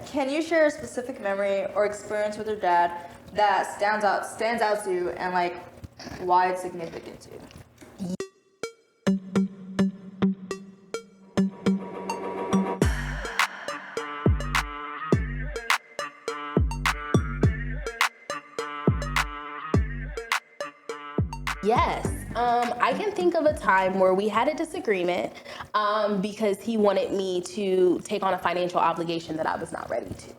can you share a specific memory or experience with your dad that stands out to you, and like why it's significant to you? Yes. I can think of a time where we had a disagreement because he wanted me to take on a financial obligation that I was not ready to.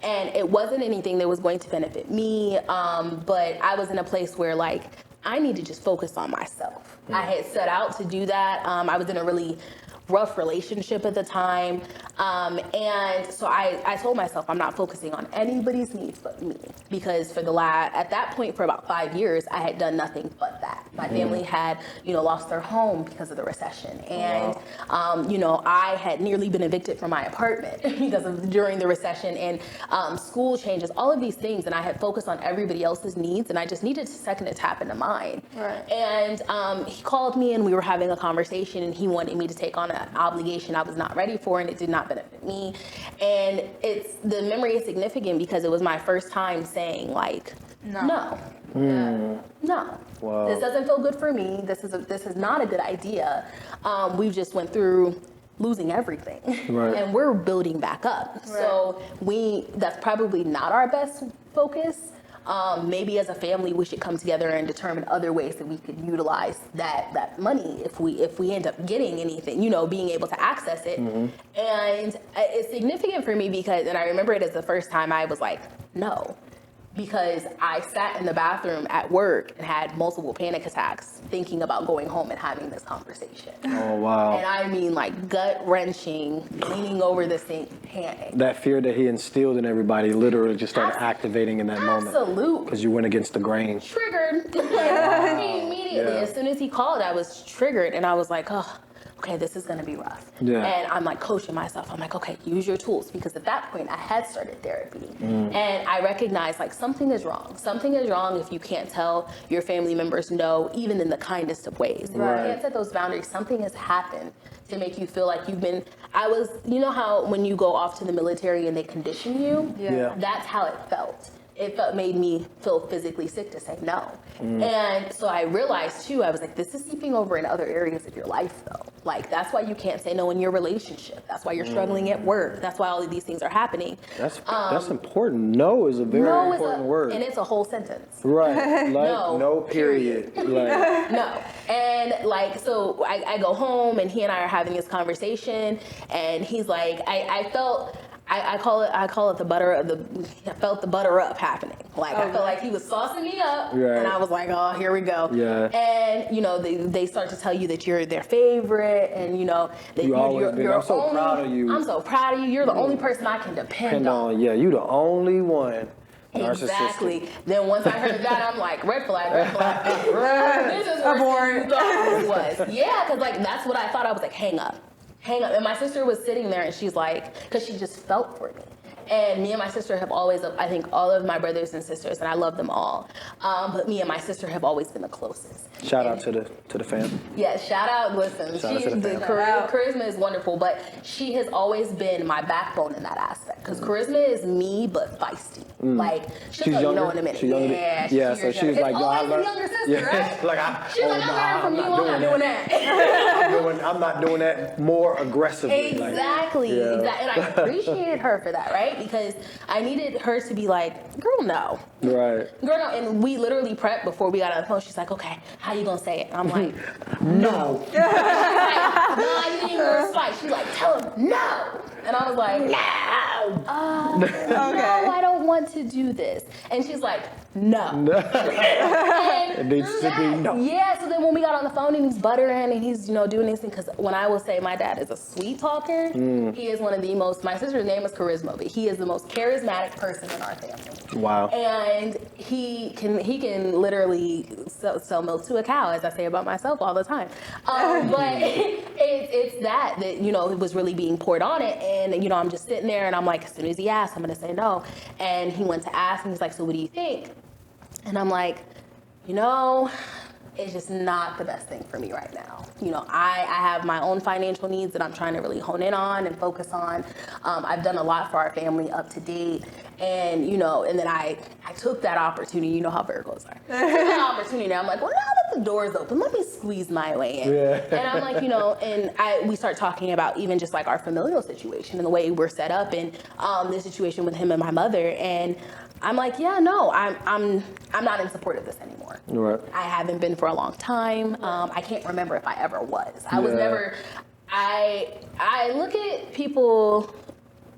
And it wasn't anything that was going to benefit me, but I was in a place where like I need to just focus on myself. I had set out to do that. I was in a really rough relationship at the time. And so I told myself I'm not focusing on anybody's needs but me, because at that point for about 5 years, I had done nothing but that. My family had, lost their home because of the recession. And, I had nearly been evicted from my apartment during the recession, and school changes, all of these things. And I had focused on everybody else's needs, and I just needed a second to tap into mine. Right. And he called me and we were having a conversation, and he wanted me to take on an obligation I was not ready for, and it did not benefit me. And the memory is significant because it was my first time saying like, no. No. Wow. This doesn't feel good for me. This is not a good idea. We just went through losing everything, right. And we're building back up. Right. So that's probably not our best focus. Maybe as a family we should come together and determine other ways that we could utilize that money if we end up getting anything, being able to access it. Mm-hmm. And it's significant for me because, and I remember it as the first time I was like, no. Because I sat in the bathroom at work and had multiple panic attacks thinking about going home and having this conversation. Oh, wow. And I mean like gut-wrenching, leaning over the sink, panic. That fear that he instilled in everybody literally just started activating in that moment. Absolutely. Because you went against the grain. Triggered. Immediately. Yeah. As soon as he called, I was triggered and I was like, oh, okay, this is gonna be rough. Yeah. And I'm like coaching myself. I'm like, okay, use your tools, because at that point I had started therapy. And I recognized like something is wrong. Something is wrong if you can't tell your family members no, even in the kindest of ways. If you can't set those boundaries, something has happened to make you feel like you know how when you go off to the military and they condition you? Yeah. That's how it felt. It made me feel physically sick to say no. And so I realized too, I was like, this is seeping over in other areas of your life though. Like that's why you can't say no in your relationship. That's why you're struggling at work. That's why all of these things are happening. That's important. No is a very important word. And it's a whole sentence. Right. Like no period. Like no. And like, so I go home and he and I are having this conversation and he's like, I call it the butter of I felt the butter up happening. Like I felt like he was saucing me up, and I was like, oh, here we go. Yeah. And they start to tell you that you're their favorite, and you're I'm so proud of you. I'm so proud of you. You're the only person I can depend on. Yeah, you the only one. Exactly. Then once I heard that, I'm like, red flag, red flag. This is where you thought it was. Yeah, because like that's what I thought. I was like, hang up. And my sister was sitting there and she's like, because she just felt for me. And me and my sister have always, I think all of my brothers and sisters, and I love them all, but me and my sister have always been the closest. Shout out to the fam. Yeah, shout out, listen. Charisma is wonderful, but she has always been my backbone in that aspect. Because charisma is me, but feisty. Like, she'll tell you no in a minute. Yeah, so she's like, no, I learned. Younger sister, right? She's like, I learned from you, I'm not doing that. I'm not doing that more aggressively. Exactly. And I appreciated her for that, right? Because I needed her to be like, girl, no. Right. Girl, no. And we literally prepped before we got on the phone. She's like, okay, how you gonna say it? And I'm like, no. She's like, no, you didn't even respond. She's like, tell him no. And I was like, no. No, I don't want to do this. And she's like, no. It needs to be no. Yeah, so then when we got on the phone and he's buttering and he's, doing these things, because when I will say my dad is a sweet talker, he is one of the most, my sister's name is Charisma, but he is the most charismatic person in our family. Wow. And he can literally sell milk to a cow, as I say about myself all the time. But it's that, it was really being poured on it. And, I'm just sitting there and I'm like, as soon as he asks, I'm going to say no. And he went to ask and he's like, so what do you think? And I'm like, is just not the best thing for me right now. You know, I have my own financial needs that I'm trying to really hone in on and focus on. I've done a lot for our family up to date. And, you know, and then I took that opportunity. You know how Virgos are. I took that opportunity. I'm like, well, now that the door's open, let me squeeze my way in. Yeah. And I'm like, you know, and we start talking about even just like our familial situation and the way we're set up and the situation with him and my mother. And I'm like, yeah, no, I'm not in support of this anymore. Right. I haven't been for a long time. I can't remember if I ever was. I was never. I look at people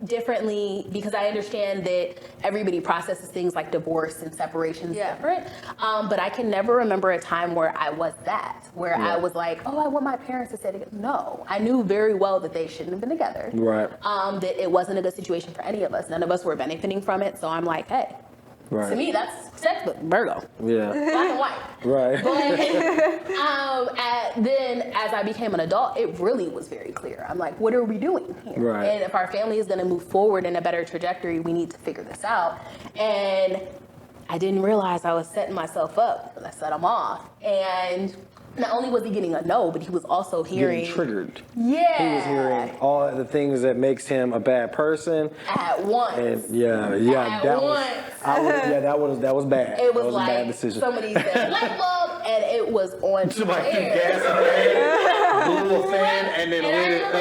differently because I understand that everybody processes things like divorce and separation different. But I can never remember a time where I was where I was like, oh, I want my parents to stay together. No, I knew very well that they shouldn't have been together. Right. That it wasn't a good situation for any of us. None of us were benefiting from it. So I'm like, hey, to me, that's textbook Virgo. Yeah. Black and white. Right. But then as I became an adult, it really was very clear. I'm like, what are we doing here? Right. And if our family is going to move forward in a better trajectory, we need to figure this out. And I didn't realize I was setting myself up because I set him off. And not only was he getting a no, but he was also hearing... Getting triggered. Yeah. He was hearing all the things that makes him a bad person. At once. And that was bad. It was that was like a bad decision. somebody said light bulb, and it was on Somebody threw air. gas in the air, blew a fan, and then lit it up.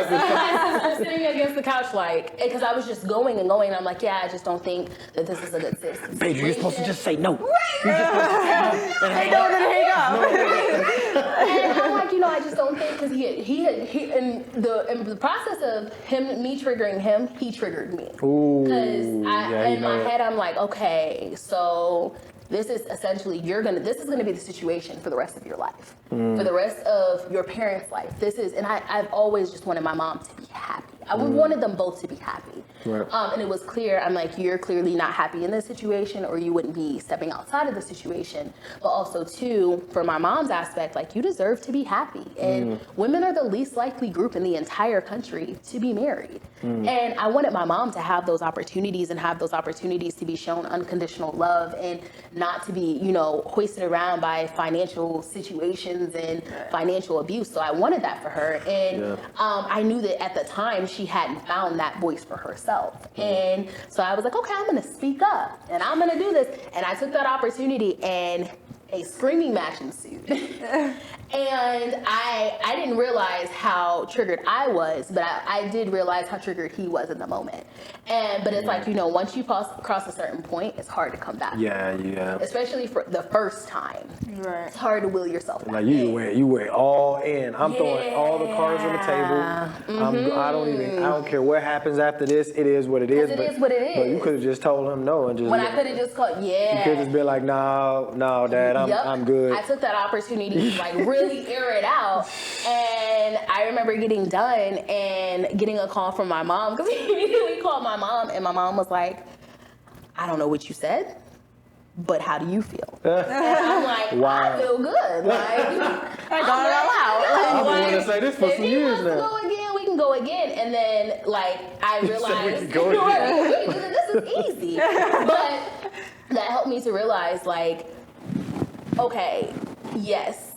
I'm sitting against the couch like, because I was just going and going. And I'm like, yeah, I just don't think that this is a good situation. Baedri, you're supposed to just say no. Right. Hang up. And I'm like, you know, I just don't think, because he in the process of me triggering him, he triggered me. Ooh, Because in my it. head, I'm like, okay, so this is essentially, this is gonna be the situation for the rest of your life, for the rest of your parents' life. And I've always just wanted my mom to be happy. I wanted them both to be happy. Right. And it was clear, I'm like, you're clearly not happy in this situation, or you wouldn't be stepping outside of the situation. But also too, for my mom's aspect, like, you deserve to be happy. And women are the least likely group in the entire country to be married. And I wanted my mom to have those opportunities and have those opportunities to be shown unconditional love and not to be, you know, hoisted around by financial situations and financial abuse. So I wanted that for her. And I knew that at the time she hadn't found that voice for herself. And so I was like, okay, I'm gonna speak up and I'm gonna do this. And I took that opportunity and a screaming match ensued. And I didn't realize how triggered I was, but I did realize how triggered he was in the moment. But it's like, you know, once you cross a certain point, it's hard to come back. Yeah. Especially for the first time. Right. It's hard to will yourself back Like in. you went all in. I'm throwing all the cards on the table. I don't care what happens after this. It is what it is. It is what it is. But you could have just told him no and just. When I could have just called, You could have just been like, no, Dad, I'm good. I took that opportunity to like really air it out. And I remember getting done and getting a call from my mom, because he immediately called my mom, and my mom was like, I don't know what you said, but how do you feel? And I'm like, Wow. I feel good. Like, I got it all out. I've been wanting to say this for if some he years wants to now. go again, we can go again. And then, like, I realized, we can go again. this is easy. But that helped me to realize, like, okay, yes.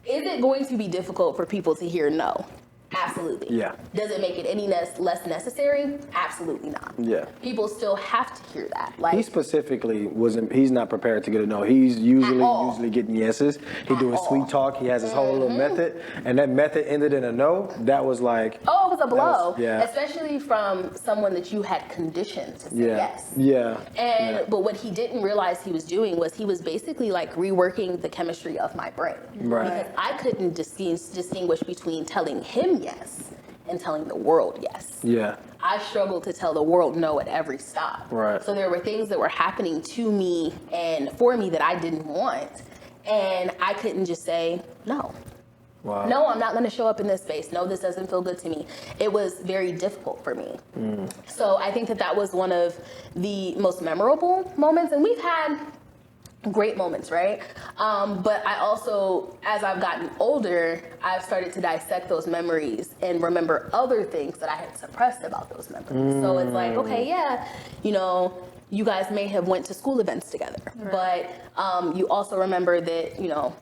Is it going to be difficult for people to hear no? Absolutely. Yeah. Does it make it any less necessary? Absolutely not. Yeah. People still have to hear that. Like, He specifically he's not prepared to get a no. He's usually getting yeses. He's doing sweet talk. He has his whole little method. And that method ended in a no. That was like. oh, it was a blow. yeah. Especially from someone that you had conditioned to say yes. Yeah. But what he didn't realize he was doing was he was basically like reworking the chemistry of my brain. Right. Because I couldn't distinguish between telling him yes and telling the world yes. Yeah. I struggled to tell the world no at every stop. Right. So there were things that were happening to me and for me that I didn't want. And I couldn't just say no. Wow. No, I'm not going to show up in this space. No, this doesn't feel good to me. It was very difficult for me. So I think that was one of the most memorable moments. And we've had great moments, right? But I also, as I've gotten older, I've started to dissect those memories and remember other things that I had suppressed about those memories. So it's like, okay, yeah, you know, you guys may have went to school events together, but you also remember that, you know,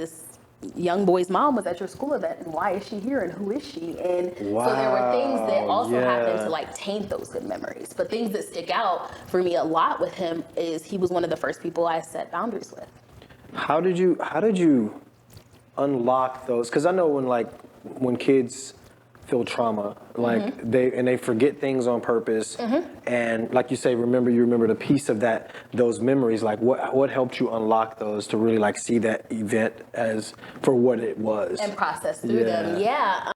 this young boy's mom was at your school event, and why is she here, and who is she? And so there were things that also happened to like taint those good memories. But things that stick out for me a lot with him is he was one of the first people I set boundaries with. How did you unlock those? Because I know when kids feel trauma, like they forget things on purpose, and like you say, you remember the piece of those memories. Like what helped you unlock those to really like see that event as for what it was And process through them. Yeah.